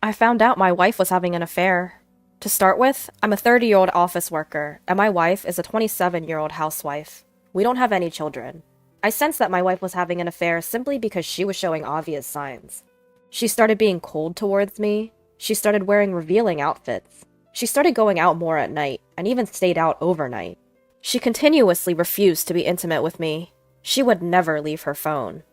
I found out my wife was having an affair. To start with, I'm a 30-year-old office worker, and my wife is a 27-year-old housewife. We don't have any children. I sensed that my wife was having an affair simply because she was showing obvious signs. She started being cold towards me. She started wearing revealing outfits. She started going out more at night, and even stayed out overnight. She continuously refused to be intimate with me. She would never leave her phone.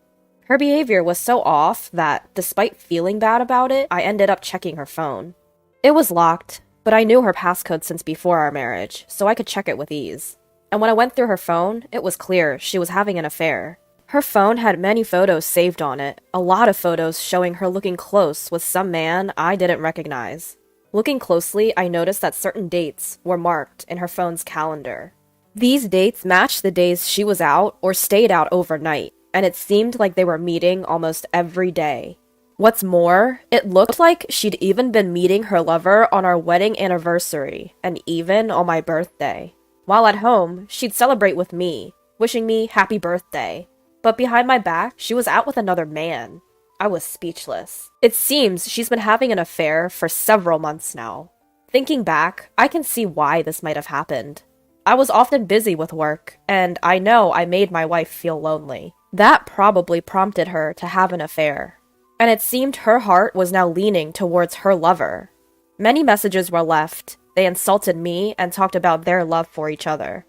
Her behavior was so off that, despite feeling bad about it, I ended up checking her phone. It was locked, but I knew her passcode since before our marriage, so I could check it with ease. And when I went through her phone, it was clear she was having an affair. Her phone had many photos saved on it, a lot of photos showing her looking close with some man I didn't recognize. Looking closely, I noticed that certain dates were marked in her phone's calendar. These dates matched the days she was out or stayed out overnight, and it seemed like they were meeting almost every day. What's more, it looked like she'd even been meeting her lover on our wedding anniversary, and even on my birthday. While at home, she'd celebrate with me, wishing me happy birthday. But behind my back, she was out with another man. I was speechless. It seems she's been having an affair for several months now. Thinking back, I can see why this might have happened. I was often busy with work, and I know I made my wife feel lonely. That probably prompted her to have an affair. And it seemed her heart was now leaning towards her lover. Many messages were left. They insulted me and talked about their love for each other.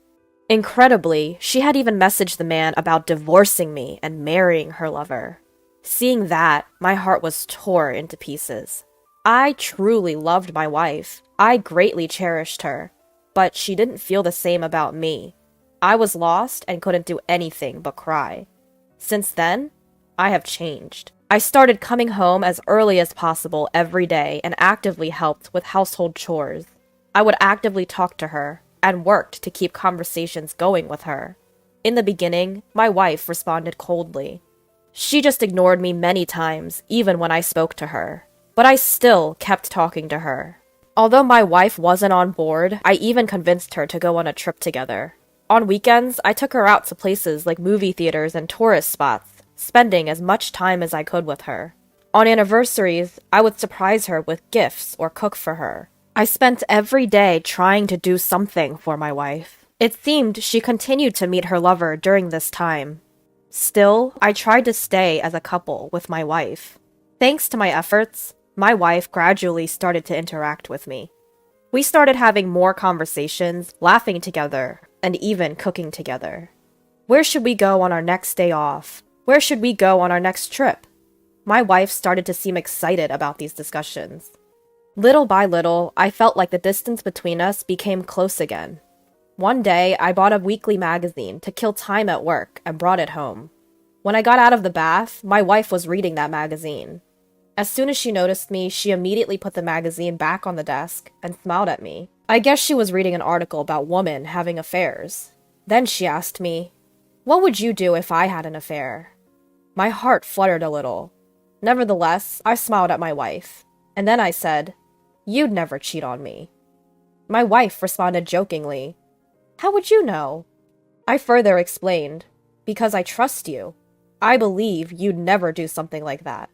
Incredibly, she had even messaged the man about divorcing me and marrying her lover. Seeing that, my heart was torn into pieces. I truly loved my wife. I greatly cherished her. But she didn't feel the same about me. I was lost and couldn't do anything but cry. Since then, I have changed. I started coming home as early as possible every day and actively helped with household chores. I would actively talk to her and worked to keep conversations going with her. In the beginning, my wife responded coldly. She just ignored me many times, even when I spoke to her. But I still kept talking to her. Although my wife wasn't on board, I even convinced her to go on a trip together. On weekends, I took her out to places like movie theaters and tourist spots, spending as much time as I could with her. On anniversaries, I would surprise her with gifts or cook for her. I spent every day trying to do something for my wife. It seemed she continued to meet her lover during this time. Still, I tried to stay as a couple with my wife. Thanks to my efforts, my wife gradually started to interact with me. We started having more conversations, laughing together, and even cooking together. Where should we go on our next day off? Where should we go on our next trip? My wife started to seem excited about these discussions. Little by little, I felt like the distance between us became close again. One day, I bought a weekly magazine to kill time at work and brought it home. When I got out of the bath, my wife was reading that magazine. As soon as she noticed me, she immediately put the magazine back on the desk and smiled at me. I guess she was reading an article about women having affairs. Then she asked me, "What would you do if I had an affair?" My heart fluttered a little. Nevertheless, I smiled at my wife. And then I said, "You'd never cheat on me." My wife responded jokingly, "How would you know?" I further explained, "Because I trust you. I believe you'd never do something like that."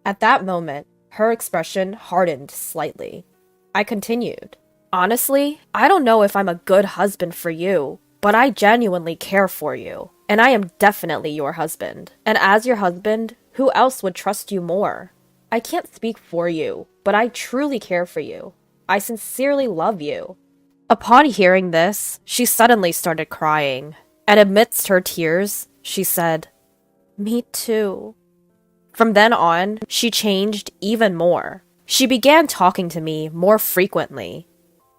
At that moment, her expression hardened slightly. I continued, "Honestly, I don't know if I'm a good husband for you, but I genuinely care for you, and I am definitely your husband. And as your husband, who else would trust you more? I can't speak for you, but I truly care for you. I sincerely love you." Upon hearing this, she suddenly started crying, and amidst her tears, she said, "Me too." From then on, she changed even more. She began talking to me more frequently.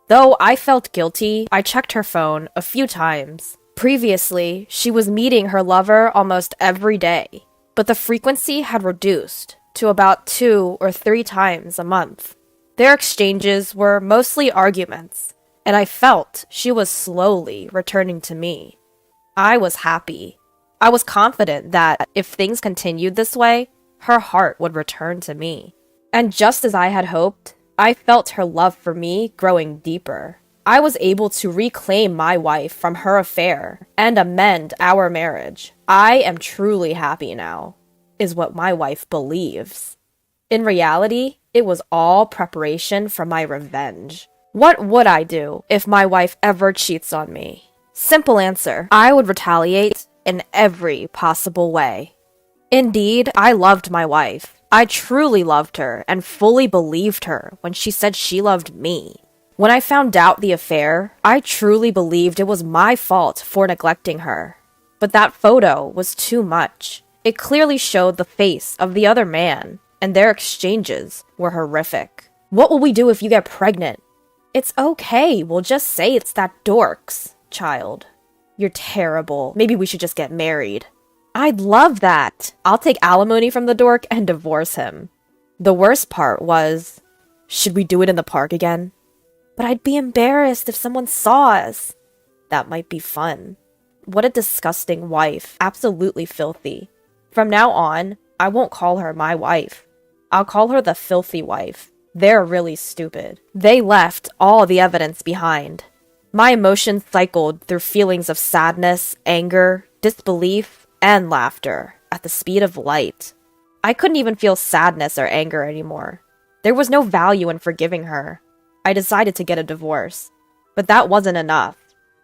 Though I felt guilty, I checked her phone a few times. Previously, she was meeting her lover almost every day, but the frequency had reduced to about 2 or 3 times a month. Their exchanges were mostly arguments, and I felt she was slowly returning to me. I was happy. I was confident that if things continued this way, her heart would return to me. And just as I had hoped, I felt her love for me growing deeper. I was able to reclaim my wife from her affair and amend our marriage. I am truly happy now, is what my wife believes. In reality, It was all preparation for my revenge. What would I do if my wife ever cheats on me? Simple answer. I would retaliate in every possible way. Indeed, I loved my wife. I truly loved her and fully believed her when she said she loved me. When I found out the affair, I truly believed it was my fault for neglecting her. But that photo was too much. It clearly showed the face of the other man, and their exchanges were horrific. What will we do if you get pregnant? It's okay, we'll just say it's that dork's child. You're terrible. Maybe we should just get married. I'd love that. I'll take alimony from the dork and divorce him. The worst part was, should we do it in the park again? But I'd be embarrassed if someone saw us. That might be fun. What a disgusting wife. Absolutely filthy. From now on, I won't call her my wife. I'll call her the filthy wife. They're really stupid. They left all the evidence behind. My emotions cycled through feelings of sadness, anger, disbelief, and laughter at the speed of light. I couldn't even feel sadness or anger anymore. There was no value in forgiving her. I decided to get a divorce. But that wasn't enough.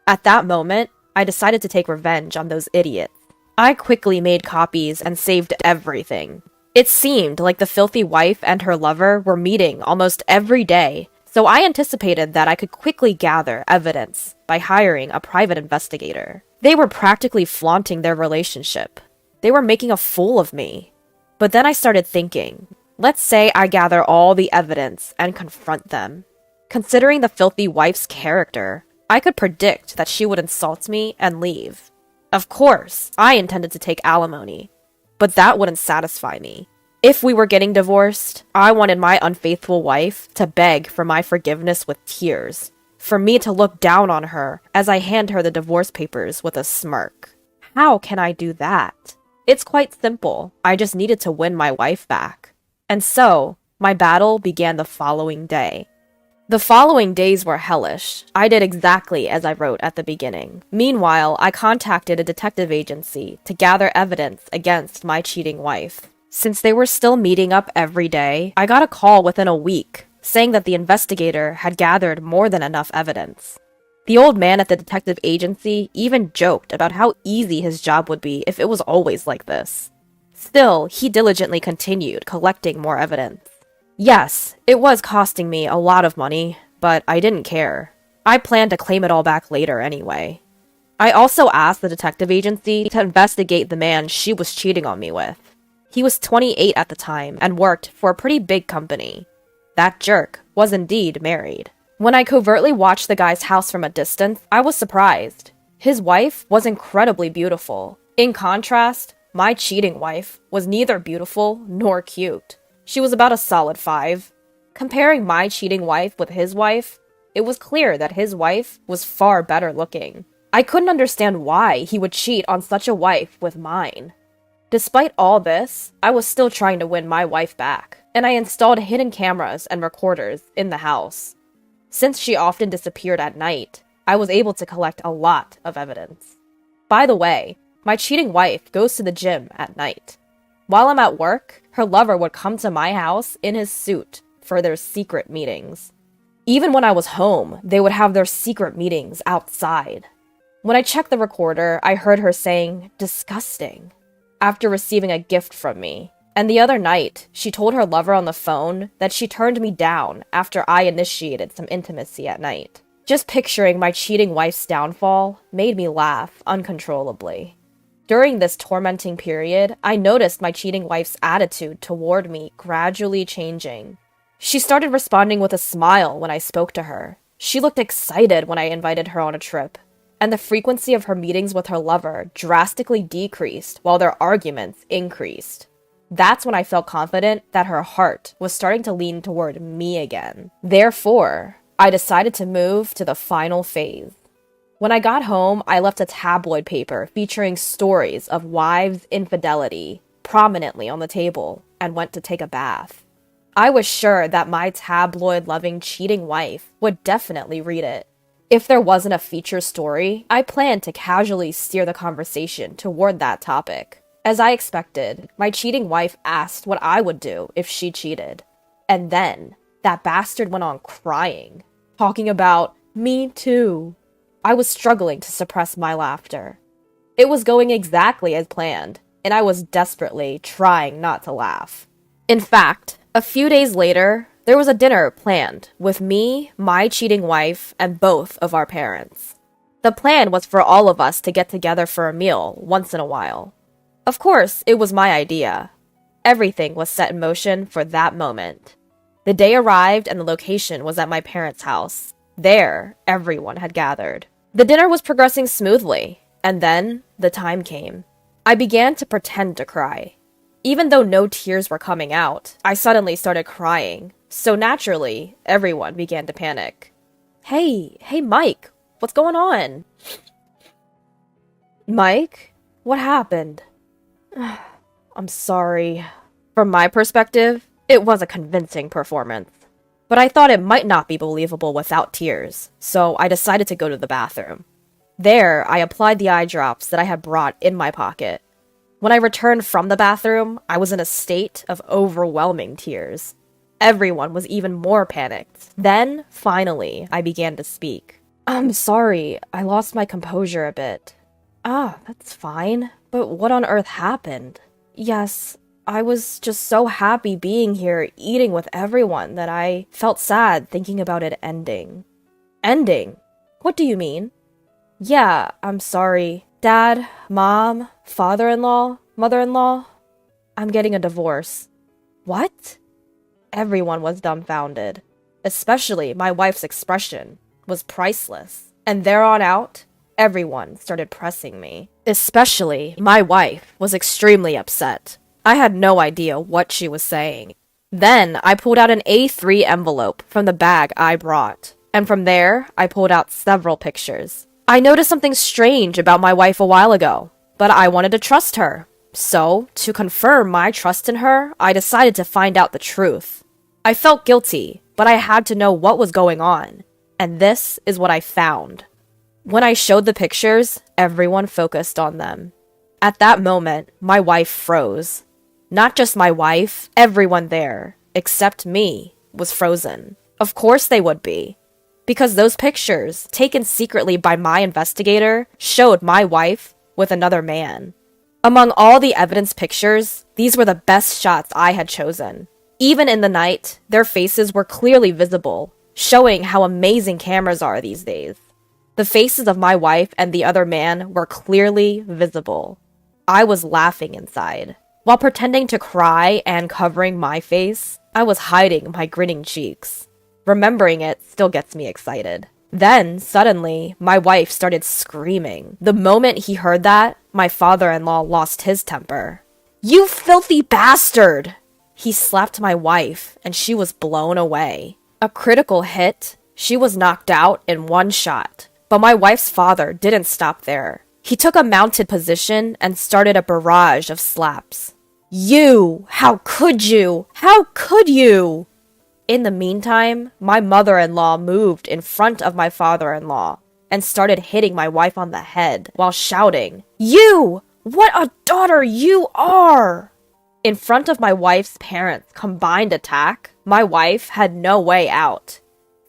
At that moment, I decided to take revenge on those idiots. I quickly made copies and saved everything. It seemed like the filthy wife and her lover were meeting almost every day, so I anticipated that I could quickly gather evidence by hiring a private investigator. They were practically flaunting their relationship. They were making a fool of me. But then I started thinking, let's say I gather all the evidence and confront them. Considering the filthy wife's character, I could predict that she would insult me and leave. Of course, I intended to take alimony, but that wouldn't satisfy me. If we were getting divorced, I wanted my unfaithful wife to beg for my forgiveness with tears, for me to look down on her as I hand her the divorce papers with a smirk. How can I do that? It's quite simple. I just needed to win my wife back. And so, my battle began the following day. The following days were hellish. I did exactly as I wrote at the beginning. Meanwhile, I contacted a detective agency to gather evidence against my cheating wife. Since they were still meeting up every day, I got a call within a week saying that the investigator had gathered more than enough evidence. The old man at the detective agency even joked about how easy his job would be if it was always like this. Still, he diligently continued collecting more evidence. Yes, it was costing me a lot of money, but I didn't care. I planned to claim it all back later anyway. I also asked the detective agency to investigate the man she was cheating on me with. He was 28 at the time and worked for a pretty big company. That jerk was indeed married. When I covertly watched the guy's house from a distance, I was surprised. His wife was incredibly beautiful. In contrast, my cheating wife was neither beautiful nor cute. She was about a solid 5. Comparing my cheating wife with his wife, it was clear that his wife was far better looking. I couldn't understand why he would cheat on such a wife with mine. Despite all this, I was still trying to win my wife back, and I installed hidden cameras and recorders in the house. Since she often disappeared at night, I was able to collect a lot of evidence. By the way, my cheating wife goes to the gym at night. While I'm at work, her lover would come to my house in his suit for their secret meetings. Even when I was home, they would have their secret meetings outside. When I checked the recorder, I heard her saying, "disgusting," after receiving a gift from me. And the other night, she told her lover on the phone that she turned me down after I initiated some intimacy at night. Just picturing my cheating wife's downfall made me laugh uncontrollably. During this tormenting period, I noticed my cheating wife's attitude toward me gradually changing. She started responding with a smile when I spoke to her. She looked excited when I invited her on a trip, and the frequency of her meetings with her lover drastically decreased while their arguments increased. That's when I felt confident that her heart was starting to lean toward me again. Therefore, I decided to move to the final phase. When I got home, I left a tabloid paper featuring stories of wives' infidelity prominently on the table and went to take a bath. I was sure that my tabloid-loving cheating wife would definitely read it. If there wasn't a feature story, I planned to casually steer the conversation toward that topic. As I expected, my cheating wife asked what I would do if she cheated. And then that bastard went on crying, talking about me too. I was struggling to suppress my laughter. It was going exactly as planned, and I was desperately trying not to laugh. In fact, a few days later, there was a dinner planned with me, my cheating wife, and both of our parents. The plan was for all of us to get together for a meal once in a while. Of course, it was my idea. Everything was set in motion for that moment. The day arrived and the location was at my parents' house. There, everyone had gathered. The dinner was progressing smoothly, and then the time came. I began to pretend to cry. Even though no tears were coming out, I suddenly started crying, so naturally, everyone began to panic. Hey, Mike, what's going on? Mike? What happened? I'm sorry. From my perspective, it was a convincing performance. But I thought it might not be believable without tears, so I decided to go to the bathroom. There, I applied the eye drops that I had brought in my pocket. When I returned from the bathroom, I was in a state of overwhelming tears. Everyone was even more panicked. Then, finally, I began to speak. I'm sorry, I lost my composure a bit. That's fine. But what on earth happened? Yes, I was just so happy being here, eating with everyone, that I felt sad thinking about it ending. Ending? What do you mean? Yeah, I'm sorry. Dad, Mom, father-in-law, mother-in-law. I'm getting a divorce. What? Everyone was dumbfounded. Especially my wife's expression was priceless. And there on out, everyone started pressing me. Especially my wife was extremely upset. I had no idea what she was saying. Then I pulled out an A3 envelope from the bag I brought. And from there, I pulled out several pictures. I noticed something strange about my wife a while ago, but I wanted to trust her. So, to confirm my trust in her, I decided to find out the truth. I felt guilty, but I had to know what was going on. And this is what I found. When I showed the pictures, everyone focused on them. At that moment, my wife froze. Not just my wife, everyone there, except me, was frozen. Of course they would be. Because those pictures, taken secretly by my investigator, showed my wife with another man. Among all the evidence pictures, these were the best shots I had chosen. Even in the night, their faces were clearly visible, showing how amazing cameras are these days. The faces of my wife and the other man were clearly visible. I was laughing inside. While pretending to cry and covering my face, I was hiding my grinning cheeks. Remembering it still gets me excited. Then, suddenly, my wife started screaming. The moment he heard that, my father-in-law lost his temper. You filthy bastard! He slapped my wife, and she was blown away. A critical hit, she was knocked out in one shot. But my wife's father didn't stop there. He took a mounted position and started a barrage of slaps. You! How could you? How could you? In the meantime, my mother-in-law moved in front of my father-in-law and started hitting my wife on the head while shouting, You! What a daughter you are! In front of my wife's parents' combined attack, my wife had no way out.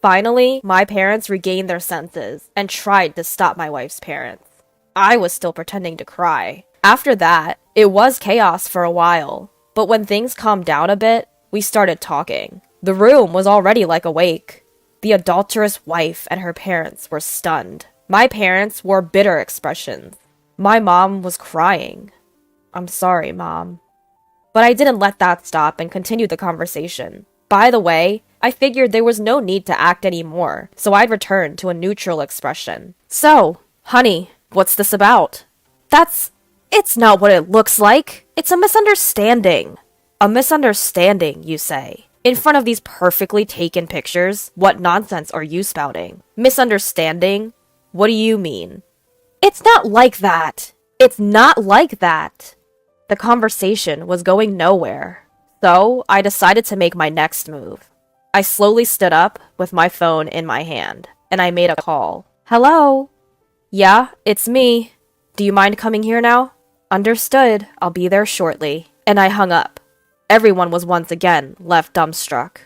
Finally, my parents regained their senses and tried to stop my wife's parents. I was still pretending to cry. After that, it was chaos for a while, but when things calmed down a bit, we started talking. The room was already like awake. The adulterous wife and her parents were stunned. My parents wore bitter expressions. My mom was crying. I'm sorry, Mom. But I didn't let that stop and continued the conversation. By the way, I figured there was no need to act anymore, so I'd return to a neutral expression. So, honey, what's this about? It's not what it looks like. It's a misunderstanding. A misunderstanding, you say? In front of these perfectly taken pictures, what nonsense are you spouting? Misunderstanding? What do you mean? It's not like that. It's not like that. The conversation was going nowhere, so I decided to make my next move. I slowly stood up with my phone in my hand, and I made a call. Hello? Yeah, it's me. Do you mind coming here now? Understood. I'll be there shortly. And I hung up. Everyone was once again left dumbstruck.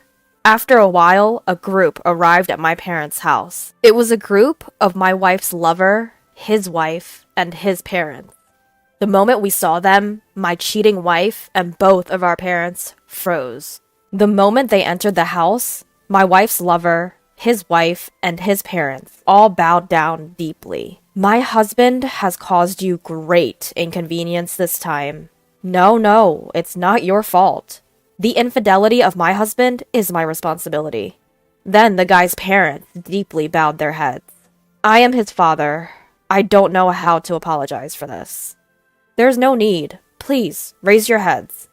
After a while, a group arrived at my parents' house. It was a group of my wife's lover, his wife, and his parents. The moment we saw them, my cheating wife and both of our parents froze. The moment they entered the house, my wife's lover, his wife, and his parents all bowed down deeply. My husband has caused you great inconvenience this time. No, it's not your fault. The infidelity of my husband is my responsibility. Then the guy's parents deeply bowed their heads. I am his father. I don't know how to apologize for this. There's no need. Please, raise your heads.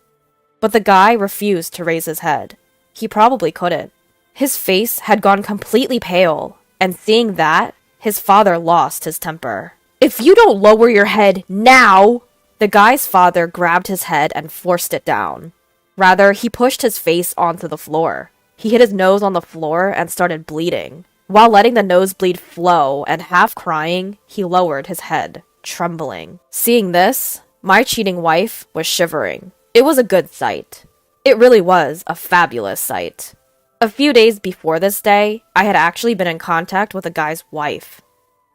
But the guy refused to raise his head. He probably couldn't. His face had gone completely pale, and seeing that, his father lost his temper. If you don't lower your head now! The guy's father grabbed his head and forced it down. Rather, he pushed his face onto the floor. He hit his nose on the floor and started bleeding. While letting the nosebleed flow and half crying, he lowered his head, trembling. Seeing this, my cheating wife was shivering. It was a good sight. It really was a fabulous sight. A few days before this day, I had actually been in contact with a guy's wife.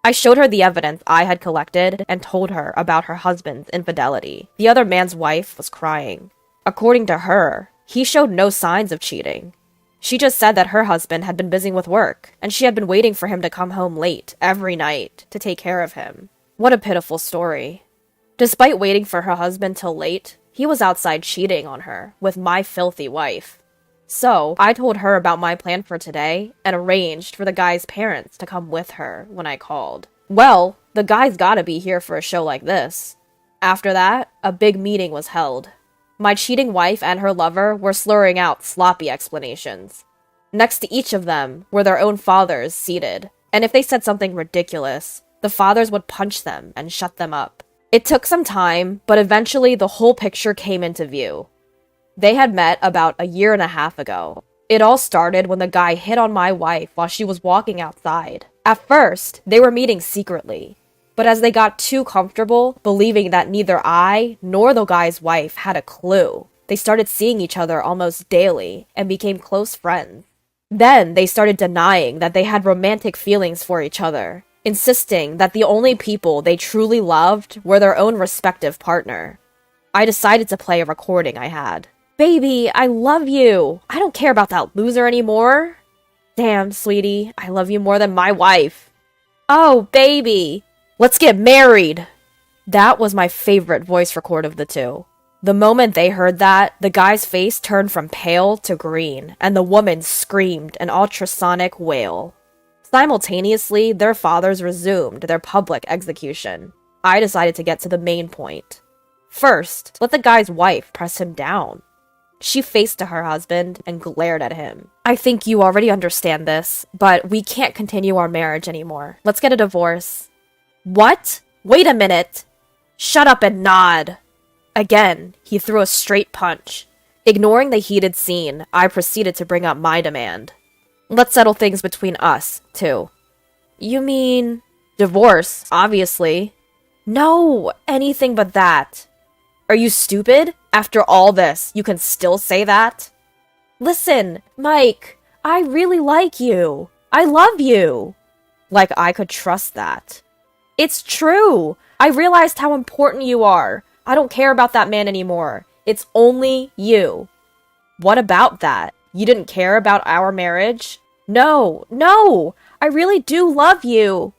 I showed her the evidence I had collected and told her about her husband's infidelity. The other man's wife was crying. According to her, he showed no signs of cheating. She just said that her husband had been busy with work, and she had been waiting for him to come home late every night to take care of him. What a pitiful story. Despite waiting for her husband till late, he was outside cheating on her with my filthy wife. So, I told her about my plan for today and arranged for the guy's parents to come with her when I called. Well, the guy's gotta be here for a show like this. After that, a big meeting was held. My cheating wife and her lover were slurring out sloppy explanations. Next to each of them were their own fathers seated, and if they said something ridiculous, the fathers would punch them and shut them up. It took some time, but eventually the whole picture came into view. They had met about a year and a half ago. It all started when the guy hit on my wife while she was walking outside. At first, they were meeting secretly, but as they got too comfortable, believing that neither I nor the guy's wife had a clue, they started seeing each other almost daily and became close friends. Then they started denying that they had romantic feelings for each other, insisting that the only people they truly loved were their own respective partner. I decided to play a recording I had. Baby, I love you. I don't care about that loser anymore. Damn, sweetie, I love you more than my wife. Oh, baby, let's get married. That was my favorite voice record of the two. The moment they heard that, the guy's face turned from pale to green, and the woman screamed an ultrasonic wail. Simultaneously, their fathers resumed their public execution. I decided to get to the main point. First, let the guy's wife press him down. She faced to her husband and glared at him. I think you already understand this, but we can't continue our marriage anymore. Let's get a divorce. What? Wait a minute. Shut up and nod. Again, he threw a straight punch. Ignoring the heated scene, I proceeded to bring up my demand. Let's settle things between us, too. You mean... divorce, obviously. No, anything but that. Are you stupid? After all this, you can still say that? Listen, Mike, I really like you. I love you. Like I could trust that. It's true. I realized how important you are. I don't care about that man anymore. It's only you. What about that? You didn't care about our marriage? No, I really do love you.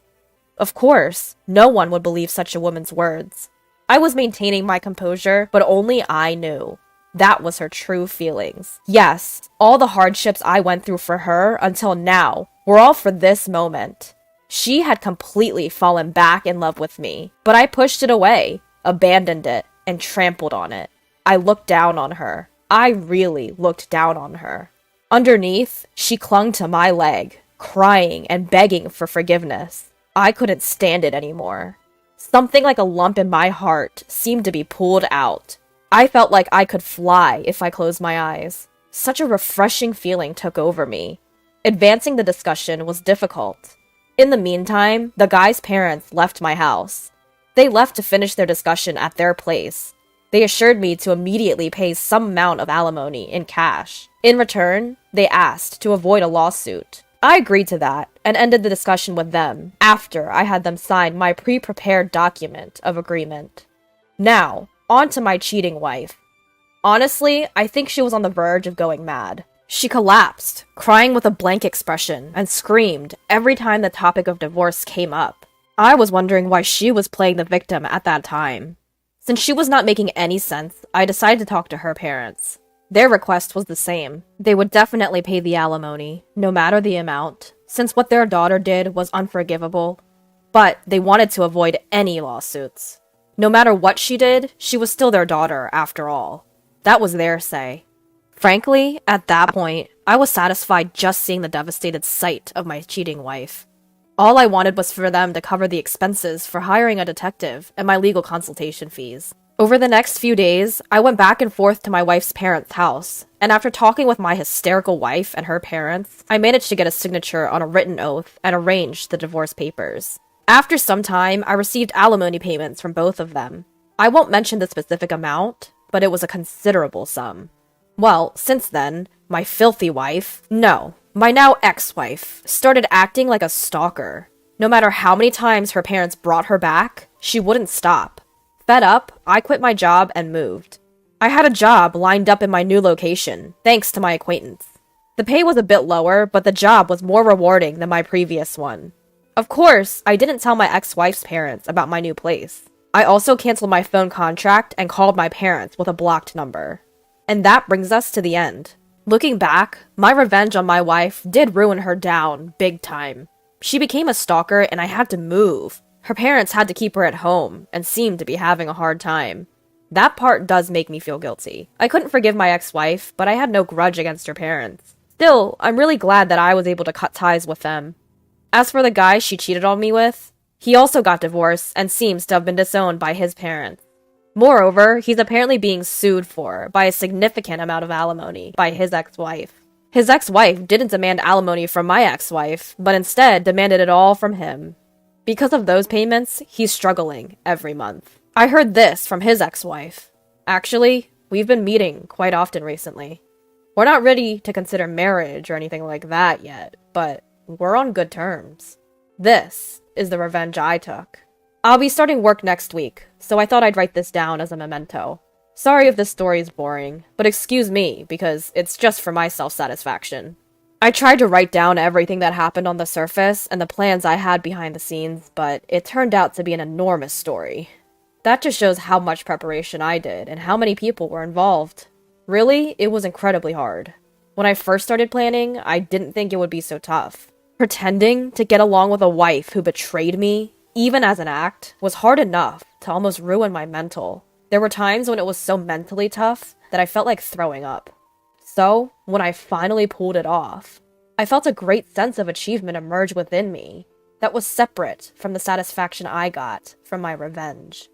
Of course, no one would believe such a woman's words. I was maintaining my composure, but only I knew. That was her true feelings. Yes, all the hardships I went through for her until now were all for this moment. She had completely fallen back in love with me, but I pushed it away, abandoned it, and trampled on it. I looked down on her. I really looked down on her. Underneath, she clung to my leg, crying and begging for forgiveness. I couldn't stand it anymore. Something like a lump in my heart seemed to be pulled out. I felt like I could fly if I closed my eyes. Such a refreshing feeling took over me. Advancing the discussion was difficult. In the meantime, the guy's parents left my house. They left to finish their discussion at their place. They assured me to immediately pay some amount of alimony in cash. In return, they asked to avoid a lawsuit. I agreed to that and ended the discussion with them after I had them sign my pre-prepared document of agreement. Now, on to my cheating wife. Honestly, I think she was on the verge of going mad. She collapsed, crying with a blank expression, and screamed every time the topic of divorce came up. I was wondering why she was playing the victim at that time. Since she was not making any sense, I decided to talk to her parents. Their request was the same. They would definitely pay the alimony, no matter the amount, since what their daughter did was unforgivable. But they wanted to avoid any lawsuits. No matter what she did, she was still their daughter, after all. That was their say. Frankly, at that point, I was satisfied just seeing the devastated sight of my cheating wife. All I wanted was for them to cover the expenses for hiring a detective and my legal consultation fees. Over the next few days, I went back and forth to my wife's parents' house, and after talking with my hysterical wife and her parents, I managed to get a signature on a written oath and arranged the divorce papers. After some time, I received alimony payments from both of them. I won't mention the specific amount, but it was a considerable sum. Well, since then, my filthy wife, no, my now ex-wife, started acting like a stalker. No matter how many times her parents brought her back, she wouldn't stop. Fed up, I quit my job and moved. I had a job lined up in my new location, thanks to my acquaintance. The pay was a bit lower, but the job was more rewarding than my previous one. Of course, I didn't tell my ex-wife's parents about my new place. I also canceled my phone contract and called my parents with a blocked number. And that brings us to the end. Looking back, my revenge on my wife did ruin her down big time. She became a stalker and I had to move. Her parents had to keep her at home and seemed to be having a hard time. That part does make me feel guilty. I couldn't forgive my ex-wife, but I had no grudge against her parents. Still, I'm really glad that I was able to cut ties with them. As for the guy she cheated on me with, he also got divorced and seems to have been disowned by his parents. Moreover, he's apparently being sued for by a significant amount of alimony by his ex-wife. His ex-wife didn't demand alimony from my ex-wife, but instead demanded it all from him. Because of those payments, he's struggling every month. I heard this from his ex-wife. Actually, we've been meeting quite often recently. We're not ready to consider marriage or anything like that yet, but we're on good terms. This is the revenge I took. I'll be starting work next week, so I thought I'd write this down as a memento. Sorry if this story is boring, but excuse me, because it's just for my self-satisfaction. I tried to write down everything that happened on the surface and the plans I had behind the scenes, but it turned out to be an enormous story. That just shows how much preparation I did and how many people were involved. Really, it was incredibly hard. When I first started planning, I didn't think it would be so tough. Pretending to get along with a wife who betrayed me, even as an act, was hard enough to almost ruin my mental. There were times when it was so mentally tough that I felt like throwing up. So, when I finally pulled it off, I felt a great sense of achievement emerge within me that was separate from the satisfaction I got from my revenge.